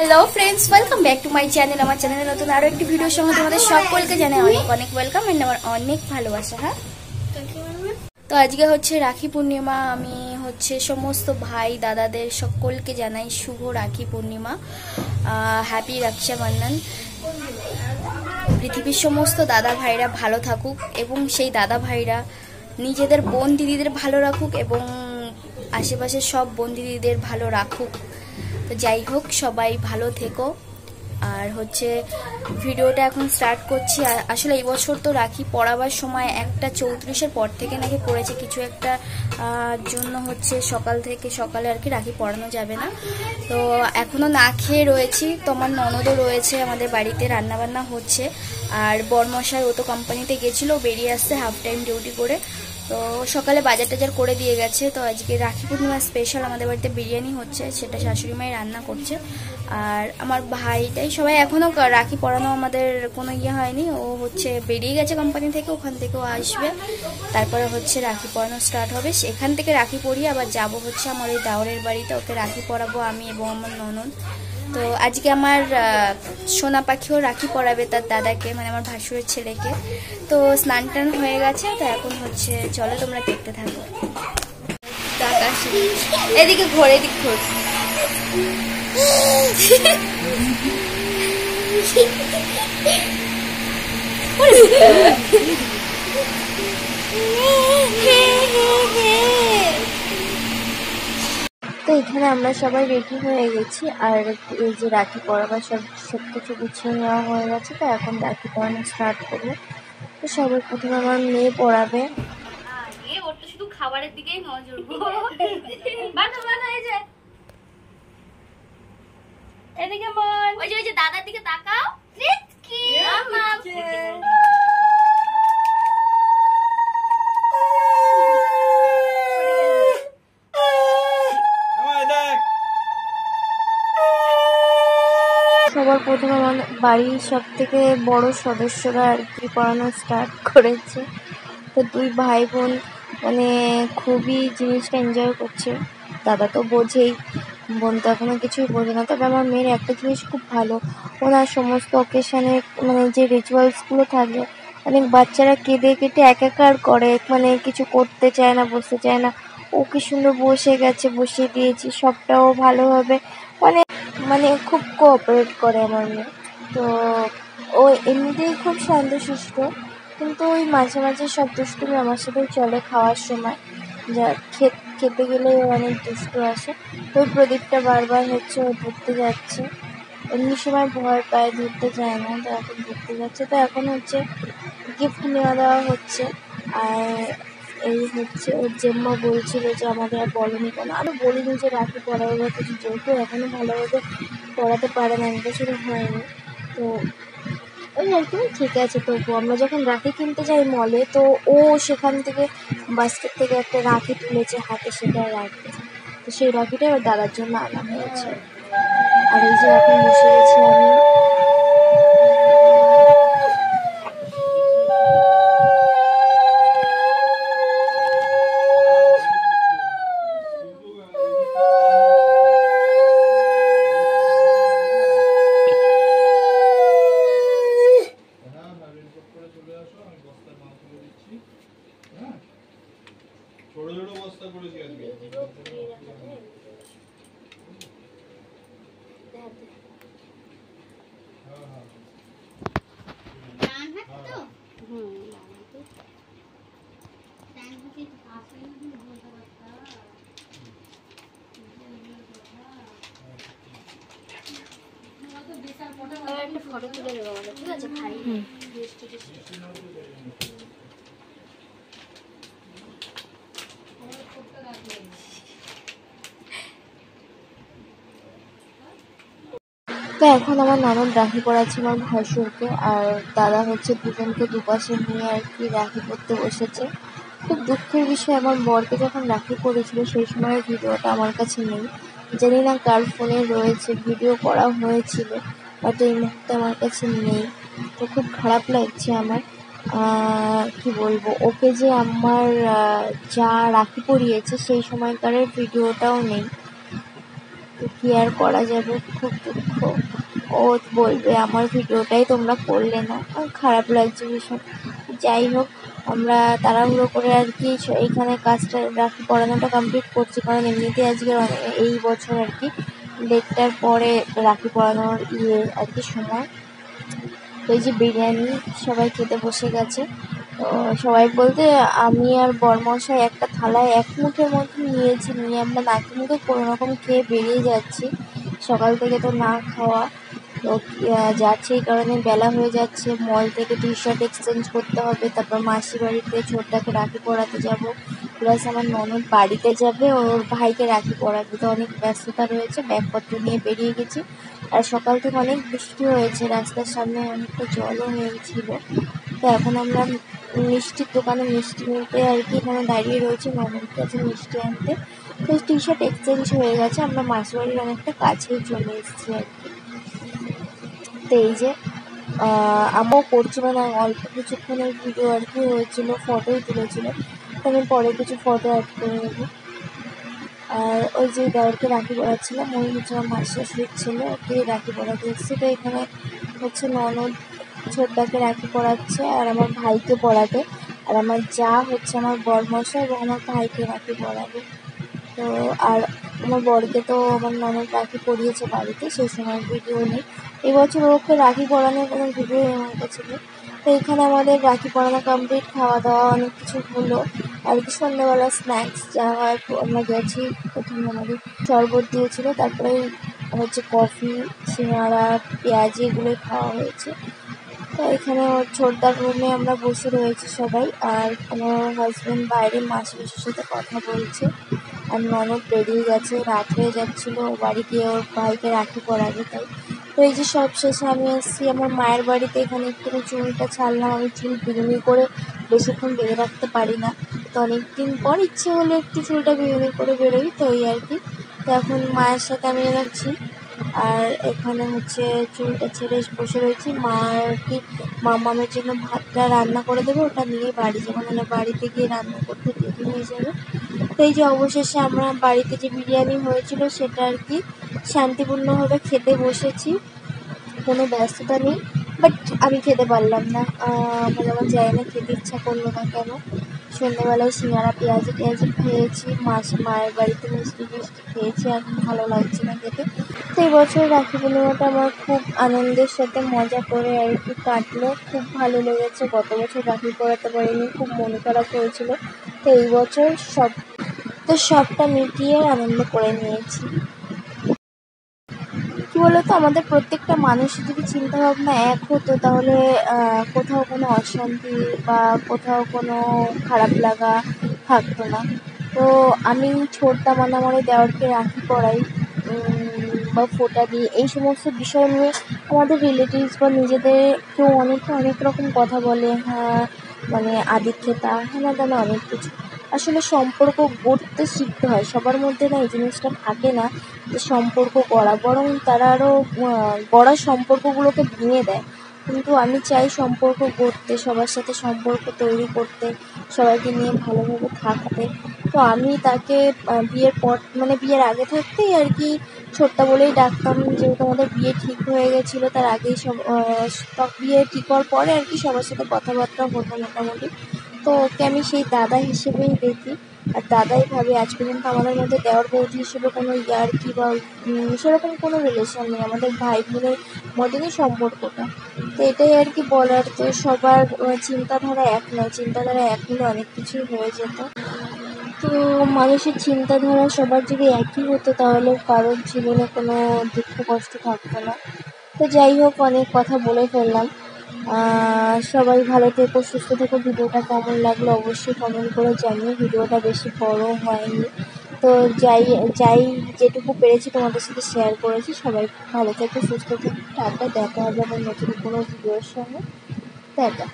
Hello friends, welcome back to my channel. আমার চ্যানেলে নতুন আরো একটি ভিডিওর সঙ্গে তোমাদের সকলকে জানাই অনেক অনেক ওয়েলকাম এন্ড আমার অনেক ভালোবাসা। হ্যাঁ, তো আজকে হচ্ছে রাখি পূর্ণিমা। আমি হচ্ছে সমস্ত ভাই দাদাদের সকলকে জানাই শুভ রাখি পূর্ণিমা, হ্যাপি রক্ষাবন্ধন। পৃথিবীর সমস্ত দাদা ভাইরা ভালো থাকুক এবং সেই দাদা ভাইরা নিজেদের বোন দিদিদের ভালো রাখুক এবং আশেপাশের সব বোন দিদিদের ভালো রাখুক। তো যাই হোক, সবাই ভালো থেকো। আর হচ্ছে ভিডিওটা এখন স্টার্ট করছি। আসলে এই বছর তো রাখি পড়াবার সময় 1:34 পর থেকে নাকি পড়েছে কিছু একটা জন্য হচ্ছে সকালে আর কি রাখি পড়ানো যাবে না। তো এখনো না খেয়ে রয়েছি। তো আমার ননদও রয়েছে আমাদের বাড়িতে, রান্নাবান্না হচ্ছে। আর বরমশাই ও তো কোম্পানিতে গেছিলো, বেরিয়ে আসছে হাফ টাইম ডিউটি করে। তো সকালে বাজার টাজার করে দিয়ে গেছে। তো আজকে রাখি পূর্ণিমা স্পেশাল আমাদের বাড়িতে বিরিয়ানি হচ্ছে, সেটা শাশুড়ি মাই রান্না করছে। আর আমার ভাইটাই, সবাই এখনও রাখি পরানো আমাদের কোনো হয়নি। ও হচ্ছে বেরিয়ে গেছে কোম্পানি থেকে, ওখান থেকেও আসবে। তারপরে হচ্ছে রাখি পরানো স্টার্ট হবে। সেখান থেকে রাখি পরিয়ে আবার যাব হচ্ছে আমার ওই দাওরের বাড়িতে, ওকে রাখি পরাবো আমি এবং আমার ননদ। তো আজকে আমার সোনা পাখিও রাখি পরাবে তার দাদাকে, মানে আমার ভাসুরের ছেলেকে। তো স্নান টান হয়ে গেছে। তো এখন হচ্ছে চলো তোমরা দেখতে থাকো। এদিকে ঘোর, এদিকে ঘোর। তো এখানে আমরা সবাই রেডি হয়ে গেছি। আর এই যে রাখি পরাবার সব কিছু গুছিয়ে নেওয়া হয়ে গেছে। তো এখন রাখি পরানো স্টার্ট করবো। তো সবার প্রথমে আমার মেয়ে পড়াবে। ওর তো শুধু খাবারের দিকেই নজর। এদিকে মন, ওই যে দাদার দিকে তাকাও। সবার প্রথমে আমার বাড়ির সব থেকে বড় সদস্যরা আর কি পড়ানো স্টার্ট করেছে। তো দুই ভাই বোন মানে খুবই জিনিসটা এনজয় করছে। দাদা তো বোঝেই, বোন তো এখনো কিছুই বোঝে না। তবে আমার মেয়ের একটা জিনিস খুব ভালো, ওনার সমস্ত অকেশনে মানে যে রিচুয়ালসগুলো থাকে, অনেক বাচ্চারা কেঁদে কেটে একাকার করে, মানে কিছু করতে চায় না, বসতে চায় না। ও কি সুন্দর বসে গেছে, বসিয়ে দিয়েছি, সবটাও ভালোভাবে মানে খুব কোঅপারেট করে আমার মেয়ে। তো ও এমনিতেই খুব শান্তশিষ্ট, কিন্তু ওই মাঝে মাঝে সব দুষ্টুমি আমার সাথেই চলে। খাওয়ার সময় যা খেতে গেলে অনেক দুষ্টু আসে। ওই প্রদীপটা বারবার হচ্ছে ও ধরতে যাচ্ছে, এমনি সময় ভয় পায়, ধরতে যায় না। তো এখন ধরতে যাচ্ছে। তো এখন হচ্ছে গিফট নেওয়া দেওয়া হচ্ছে। আর এই হচ্ছে ওর জেম্মা বলছিল যে আমাদের আর বলেনি কেন। আরও বলিনি যে রাখি পড়াবে বা কিছু, যেহেতু এখনও ভালোভাবে পড়াতে পারে না, 1 বছরও হয়নি। তো ওই আর কি, ঠিক আছে। তবু আমরা যখন রাখি কিনতে যাই মলে, তো ও সেখান থেকে বাস্কেট থেকে একটা রাখি তুলেছে হাতে, সেটা রাখবে। তো সেই রাখিটাই ওর দাদার জন্য আনা হয়েছে। আর এই যে এখন বসে গেছি আমি। একটা ফটো তুলে দেবো আমাদের, ঠিক আছে ভাই? তো এখন আমার ননদ রাখি পরাচ্ছে আমার ভাসুরকে, আর দাদা হচ্ছে দুজনকে দুপাশে নিয়ে আর কি রাখি পরতে বসেছে। খুব দুঃখের বিষয়, আমার বরকে যখন রাখি পরেছিল সেই সময়ের ভিডিওটা আমার কাছে নেই। জানি না কার ফোনে রয়েছে, ভিডিও করা হয়েছিল, বাট এই মুহূর্তে আমার কাছে নেই। তো খুব খারাপ লাগছে আমার। কি বলবো, ওকে যে আমার যা রাখি পরিয়েছে সেই সময়কারের ভিডিওটাও নেই। তো কি আর করা যাবে, খুব দুঃখ। ও বলবে আমার ভিডিওটাই তোমরা করলে না, খারাপ লাগছে ভীষণ। যাই হোক, আমরা তাড়াহুড়ো করে আর কি এইখানে কাজটা রাখি পড়ানোটা কমপ্লিট করছি, কারণ এমনিতে আজকে এই বছর আর কি ডেটটার পরে রাখি পড়ানোর আর কি সময়। তো এই যে বিরিয়ানি সবাই খেতে বসে গেছে। তো সবাই বলতে আমি আর বরমশাই একটা থালায় এক মুঠের মতো নিয়েছি, নিয়ে আমরা নাকি মুখে কোনো রকম খেয়ে বেরিয়ে যাচ্ছি। সকাল থেকে তো না খাওয়া, তো যাচ্ছে এই কারণে বেলা হয়ে যাচ্ছে। মল থেকে টি শার্ট এক্সচেঞ্জ করতে হবে, তারপর মাসি বাড়িতে ছোটটাকে রাখি পরাতে যাব, প্লাস আমার ননদ বাড়িতে যাবে, ওর ভাইকে রাখি পরাবে। তো অনেক ব্যস্ততা রয়েছে, ব্যাগপত্র নিয়ে বেরিয়ে গেছি। আর সকাল থেকে অনেক বৃষ্টি হয়েছে, রাস্তার সামনে অনেকটা জলও হয়েছিল। তো এখন আমরা মিষ্টির দোকানে মিষ্টি নিতে আর কি এখানে দাঁড়িয়ে রয়েছে, ননদ কাছে মিষ্টি আনতে। তো টি শার্ট এক্সচেঞ্জ হয়ে গেছে, আমরা মাসিবাড়ির অনেকটা কাছেই চলে এসেছি আর কি। তো এই যে আমিও করছিল না, অল্প কিছুক্ষণের ভিডিও আর কি হয়েছিল, ফটোই তুলেছিল। তো আমি পরে কিছু ফটো অ্যাড করে নেবো। আর ওই যে দেওয়ারকে রাখি পড়াচ্ছিলাম, ওই হচ্ছে আমার মাসি শাশুড়ির ছেলে, ওকে রাখি পড়াতে এসেছি। তো এখানে হচ্ছে ননদ ছোটটাকে রাখি পড়াচ্ছে আর আমার ভাইকে পড়াবে, আর আমার যা হচ্ছে আমার বরমশাই এবং আমার ভাইকে রাখি পড়াবে। তো আর আমার বরকে তো আমার ননদ রাখি পরিয়েছে বাড়িতে, সেই সময় ভিডিও নেই। এবছর ওকে রাখি পরানোর কোনো ভিডিও আমার কাছে নেই। তো এখানে আমাদের রাখি পরানো কমপ্লিট, খাওয়া দাওয়া অনেক কিছু হলো আর কি। সন্ধ্যাবেলা স্ন্যাক্স যা হয়, আমরা গেছি, প্রথমে আমাদের শরবত দিয়েছিলো, তারপরে হচ্ছে কফি, সিঙ্গাড়া, পেঁয়াজি এগুলোই খাওয়া হয়েছে। তো এখানে ওর ছোটদার রুমে আমরা বসে রয়েছি সবাই, আর আমার হাজব্যান্ড বাইরে মাসি পিসির সাথে কথা বলছে, আর ননদ বেরিয়ে গেছে, রাত হয়ে যাচ্ছিলো, বাড়ি গিয়ে ওর ভাইকে রাখি পরাবে তাই। তো এই যে সব শেষে আমি এসেছি আমার মায়ের বাড়িতে, এখানে একটু চুলটা ছাড়লাম। আমি চুল বিনুনি করে বেশিক্ষণ বেঁধে রাখতে পারি না, তো অনেকদিন পর ইচ্ছে হলে একটু চুলটা বিনুনি করে বেরোই, তো এই আর কি। তো এখন মায়ের সাথে আমি যাচ্ছি, আর এখানে হচ্ছে চুলটা ছেড়ে বসে রয়েছি। মা আর কি মামামের জন্য ভাতটা রান্না করে দেবে, ওটা নিয়ে বাড়ি যাবো, মানে বাড়িতে গিয়ে রান্না করতে দেরি হয়ে যাবে। তো এই যে অবশেষে আমরা বাড়িতে যে বিরিয়ানি হয়েছিল সেটা আর কি শান্তিপূর্ণভাবে খেতে বসেছি, কোনো ব্যস্ততা নেই। বাট আমি খেতে পারলাম না, মানে আমার জানি না খেতে ইচ্ছা করলো না কেন। সন্ধ্যেবেলায় সিঙ্গাড়া পেঁয়াজি টেয়াজি খেয়েছি, মায়ের বাড়িতে মিষ্টি ফিষ্টি খেয়েছি, আর ভালো লাগছে না খেতে। তো এই বছর রাখি পূর্ণিমাটা আমার খুব আনন্দের সাথে মজা করে আর কি কাটলো, খুব ভালো লেগেছে। গত বছর রাখি পরাতে পারিনি, খুব মন খারাপ হয়েছিল। তো এই বছর সবটা মিটিয়ে আনন্দ করে নিয়েছি। কী বলতো, আমাদের প্রত্যেকটা মানুষের যদি চিন্তাভাবনা এক হতো, তাহলে কোথাও কোনো অশান্তি বা কোথাও কোনো খারাপ লাগা থাকতো না। তো আমি ছোটদা মানে আমার দেওরকে রাখি পরাই, বা ফোঁটা দিই, এই সমস্ত বিষয় নিয়ে আমাদের রিলেটিভস বা নিজেদের কেউ অনেকে অনেক রকম কথা বলে, হ্যাঁ মানে আদিক্ষেতা হেনা তেনা অনেক কিছু। আসলে সম্পর্ক গড়তে শিখতে হয়, সবার মধ্যে না এই জিনিসটা থাকে না যে সম্পর্ক গড়া, বরং তারা আরও গড়া সম্পর্কগুলোকে ভেঙে দেয়। কিন্তু আমি চাই সম্পর্ক গড়তে, সবার সাথে সম্পর্ক তৈরি করতে, সবাইকে নিয়ে ভালোভাবে থাকতে। তো আমি তাকে বিয়ের পর মানে বিয়ের আগে থাকতেই আর কি ছোট্টা বলেই ডাকতাম, যেহেতু আমাদের বিয়ে ঠিক হয়ে গেছিলো, তার আগেই বিয়ে ঠিক হওয়ার পরে আর কি সবার সাথে কথাবার্তা হতো মোটামুটি। তো ওকে আমি সেই দাদা হিসেবেই দেখি, আর দাদাই ভাবে। আজ পর্যন্ত আমাদের মধ্যে দেওর বৌদি হিসেবে কোনো ইয়ার্কি বা সেরকম কোনো রিলেশন নেই, আমাদের ভাই বোনের মতনই সম্পর্কটা। তো এটাই আর কি বলার। তো সবার চিন্তাধারা এক নয়, চিন্তাধারা এক হলে অনেক কিছুই হয়ে যেত। তো মানুষের চিন্তাধারা সবার যদি একই হতো, তাহলে কারোর জীবনে কোনো দুঃখ কষ্ট থাকতো না। তো যাই হোক, অনেক কথা বলে ফেললাম। সবাই ভালো থেকো, সুস্থ থেকো। ভিডিওটা কেমন লাগলো অবশ্যই কমেন্ট করে জানিও, ভিডিওটা বেশি বড় হয়নি। তো যাই যেটুকু পেরেছি তোমাদের সাথে শেয়ার করেছি। সবাই ভালো থেকো, সুস্থ থেকো, টাটা। দেখা হবে আবার নতুন কোনো ভিডিওর সঙ্গে। টাটা।